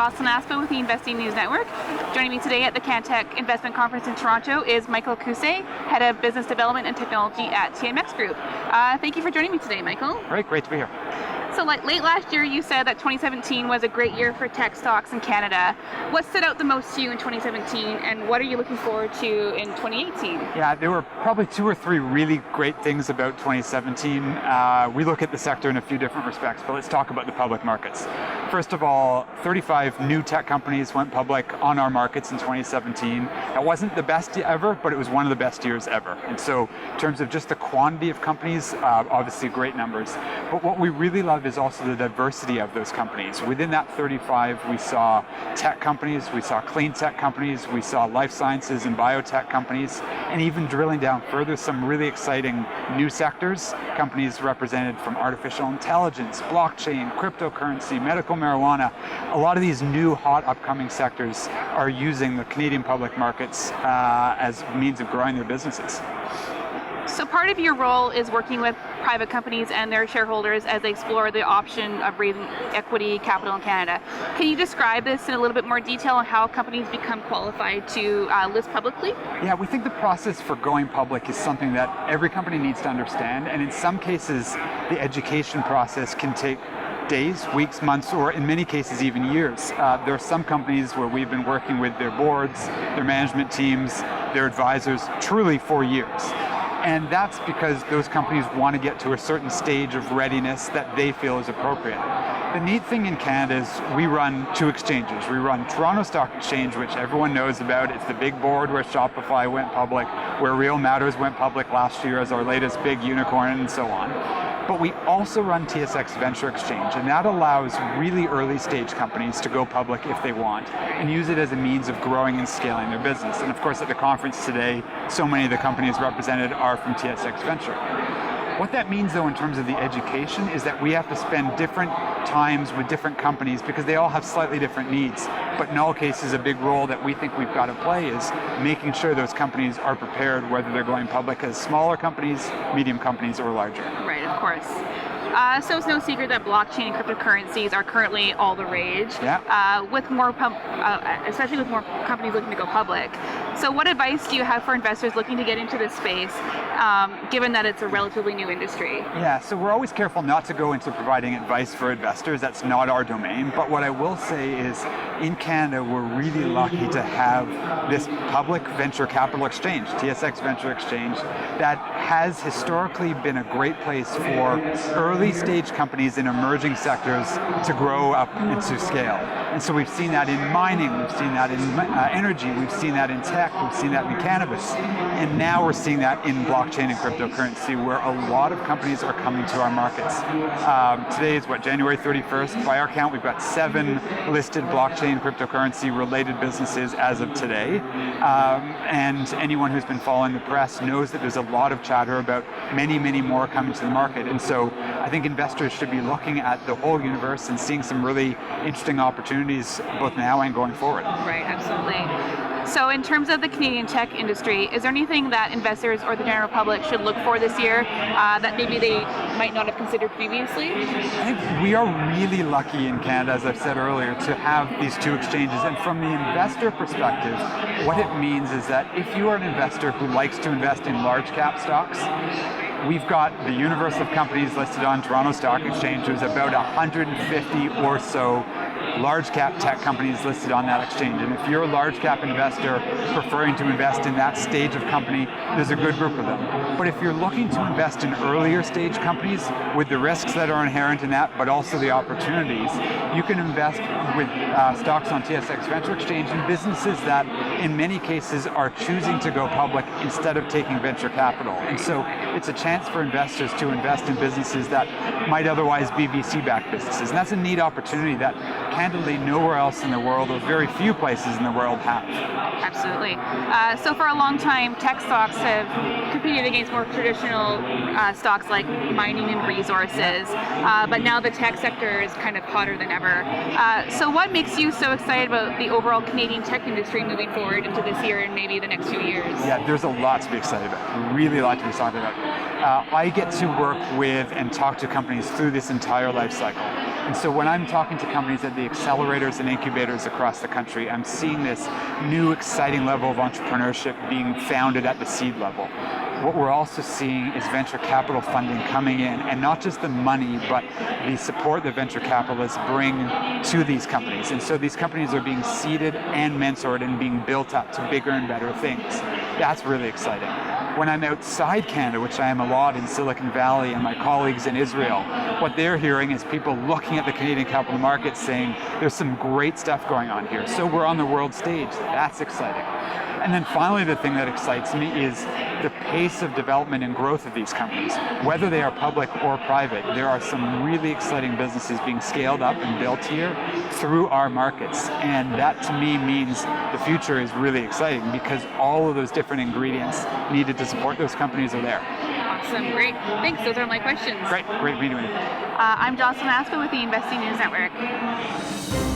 Jocelyn Aspa with the Investing News Network. Joining me today at the CanTech Investment Conference in Toronto is Michael Kousaie, Head of Business Development and Technology at TMX Group. Thank you for joining me today, Michael. Great to be here. So late last year, you said that 2017 was a great year for tech stocks in Canada. What stood out the most to you in 2017, and what are you looking forward to in 2018? Yeah, there were probably two or three really great things about 2017. We look at the sector in a few different respects, but let's talk about the public markets. First of all, 35 new tech companies went public on our markets in 2017. That wasn't the best ever, but it was one of the best years ever. And so in terms of just the quantity of companies, obviously great numbers. But what we really love is also the diversity of those companies. Within that 35, we saw tech companies, we saw clean tech companies, we saw life sciences and biotech companies, and even drilling down further, some really exciting new sectors, companies represented from artificial intelligence, blockchain, cryptocurrency, medical marijuana. A lot of these new hot upcoming sectors are using the Canadian public markets as means of growing their businesses. So part of your role is working with private companies and their shareholders as they explore the option of raising equity capital in Canada. Can you describe this in a little bit more detail on how companies become qualified to list publicly? Yeah, we think the process for going public is something that every company needs to understand, and in some cases, the education process can take days, weeks, months, or in many cases even years. There are some companies where we've been working with their boards, their management teams, their advisors, truly for years. And that's because those companies want to get to a certain stage of readiness that they feel is appropriate. The neat thing in Canada is we run two exchanges. We run Toronto Stock Exchange, which everyone knows about. It's the big board where Shopify went public, where Real Matters went public last year as our latest big unicorn, and so on. But we also run TSX Venture Exchange, and that allows really early stage companies to go public if they want and use it as a means of growing and scaling their business. And of course, at the conference today, so many of the companies represented are from TSX Venture. What that means, though, in terms of the education is that we have to spend different times with different companies because they all have slightly different needs. But in all cases, a big role that we think we've got to play is making sure those companies are prepared, whether they're going public as smaller companies, medium companies, or larger. Right, of course. So it's no secret that blockchain and cryptocurrencies are currently all the rage, with more, especially with more companies looking to go public. So what advice do you have for investors looking to get into this space, given that it's a relatively new industry? Yeah, so we're always careful not to go into providing advice for investors. That's not our domain. But what I will say is, in Canada, we're really lucky to have this public venture capital exchange, TSX Venture Exchange, that has historically been a great place for early stage companies in emerging sectors to grow up and to scale. And so we've seen that in mining, we've seen that in energy, we've seen that in tech, we've seen that in cannabis, and now we're seeing that in blockchain and cryptocurrency, where a lot of companies are coming to our markets. Today is January 31st. By our count, we've got 7 listed blockchain cryptocurrency related businesses as of today. And anyone who's been following the press knows that there's a lot of chatter about many more coming to the market. And so I think investors should be looking at the whole universe and seeing some really interesting opportunities both now and going forward. Right, absolutely. So in terms of the Canadian tech industry, is there anything that investors or the general public should look for this year that maybe they might not have considered previously? I think we are really lucky in Canada, as I've said earlier, to have these two exchanges. And from the investor perspective, what it means is that if you are an investor who likes to invest in large cap stocks, we've got the universe of companies listed on Toronto Stock Exchange. There's about 150 or so large cap tech companies listed on that exchange. And if you're a large cap investor preferring to invest in that stage of company, there's a good group of them. But if you're looking to invest in earlier stage companies with the risks that are inherent in that, but also the opportunities, you can invest with stocks on TSX Venture Exchange in businesses that in many cases are choosing to go public instead of taking venture capital. And so it's a chance for investors to invest in businesses that might otherwise be VC-backed businesses. And that's a neat opportunity that candidly nowhere else in the world, or very few places in the world, have. Absolutely. So for a long time, tech stocks have competed against more traditional stocks like mining and resources, but now the tech sector is kind of hotter than ever. So what makes you so excited about the overall Canadian tech industry moving forward into this year and maybe the next few years? Yeah, there's a lot to be excited about, really a lot to be excited about. I get to work with and talk to companies through this entire life cycle. And so when I'm talking to companies at the accelerators and incubators across the country, I'm seeing this new exciting level of entrepreneurship being founded at the seed level. What we're also seeing is venture capital funding coming in, and not just the money, but the support that venture capitalists bring to these companies. And so these companies are being seeded and mentored and being built up to bigger and better things. That's really exciting. When I'm outside Canada, which I am a lot in Silicon Valley, and my colleagues in Israel, what they're hearing is people looking at the Canadian capital market saying, there's some great stuff going on here. So we're on the world stage. That's exciting. And then finally, the thing that excites me is the pace of development and growth of these companies. Whether they are public or private, there are some really exciting businesses being scaled up and built here through our markets. And that to me means the future is really exciting because all of those different ingredients needed to support those companies are there. Awesome, great. Thanks, those are my questions. Great meeting with you. I'm Jocelyn Aspen with the Investing News Network.